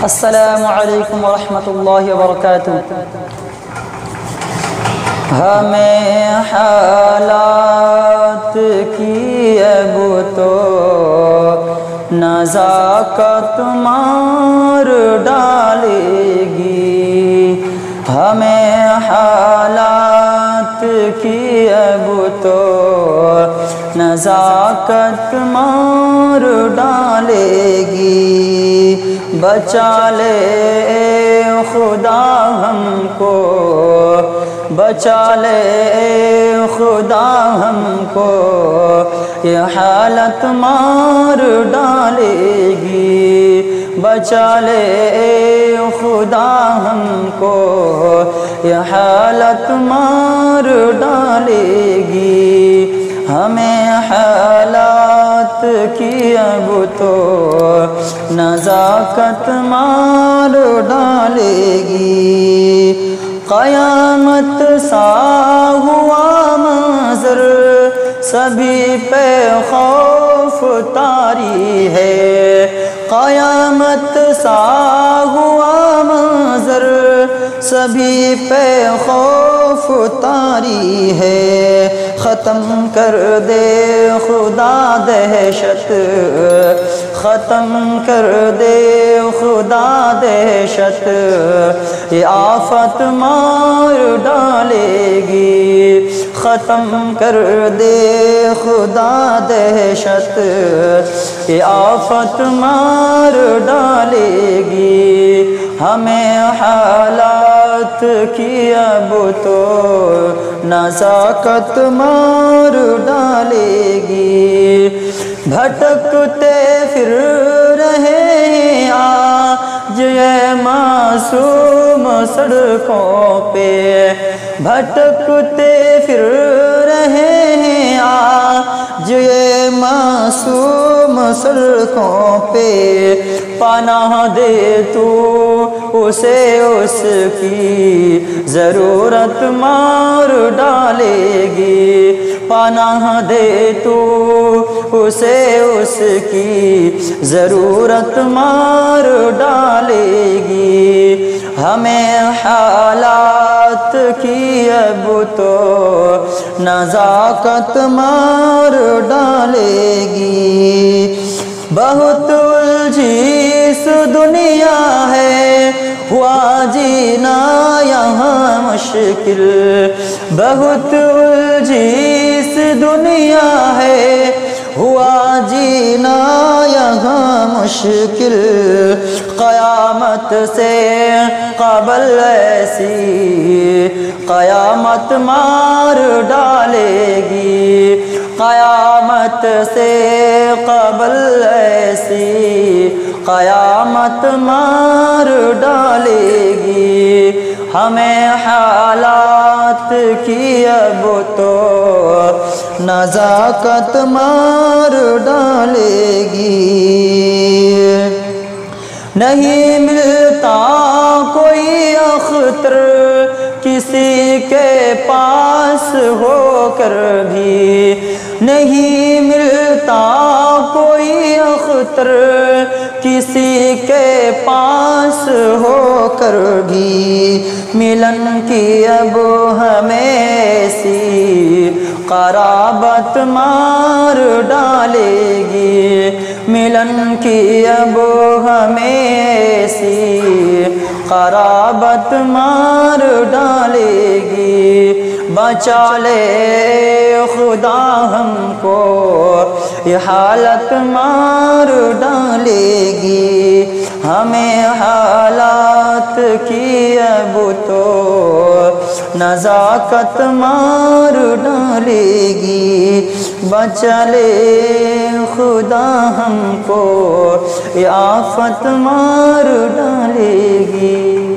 السلام علیکم ورحمۃ اللہ وبرکاتہ۔ ہمیں حالات کی اب تو نزاکت مار ڈالے گی، ہمیں حالات کی اب تو نزاکت مار ڈالے گی۔ بچا لے اے خدا ہم کو، بچا لے اے خدا ہم کو، یہ حالت مار ڈالے گی۔ بچا لے اے خدا ہم کو، یہ حالت مار ڈالے گی۔ ہمیں حالات کی اب تو نزاکت مار ڈالے گی۔ قیامت سا ہوا منظر سبھی پہ خوف طاری ہے، قیامت سا ہوا منظر سبھی پہ خوف طاری ہے۔ ختم کر دے خدا دہشت، ختم کر دے خدا دہشت، یہ آفت مار ڈالے گی۔ ختم کر دے خدا دہشت، یہ آفت مار ڈالے گی۔ ہمیں حالات کی اب تو نزاکت مار ڈالے گی۔ بھٹکتے پھر رہے آج یہ معصوم سڑکوں پہ، بھٹکتے پھر رہے آج یہ معصوم سڑکوں پہ، پناہ دے تو اسے اس کی ضرورت مار ڈالے گی، پناہ دے تو اسے اس کی ضرورت مار ڈالے گی۔ ہمیں حالات کی اب تو نزاکت مار ڈالے گی۔ بہت الجھی اس دنیا ہے، ہوا جینا یہاں مشکل، بہت الجھی اس دنیا ہے، ہوا جینا یہاں مشکل۔ قیامت سے قبل ایسی قیامت مار ڈالے گی، قیامت سے قبل ایسی قیامت مار ڈالے گی۔ ہمیں حالات کی اب تو نزاکت مار ڈالے گی۔ نہیں ملتا کوئی اختر کسی کے پاس ہو کر بھی، نہیں ملتا کوئی اختر کسی کے پاس ہو کر بھی، ملن کی اب ہمیں ایسی قرابت مار ڈالے گی، ملن کی اب ہمیں ایسی قرابت مار ڈالے گی۔ بچا لے خدا ہم کو، یہ حالت مار ڈالے گی۔ ہمیں حالات کی اب تو نزاکت مار ڈالے گی۔ بچا لے خدا ہم کو، یہ آفت مار ڈالے گی۔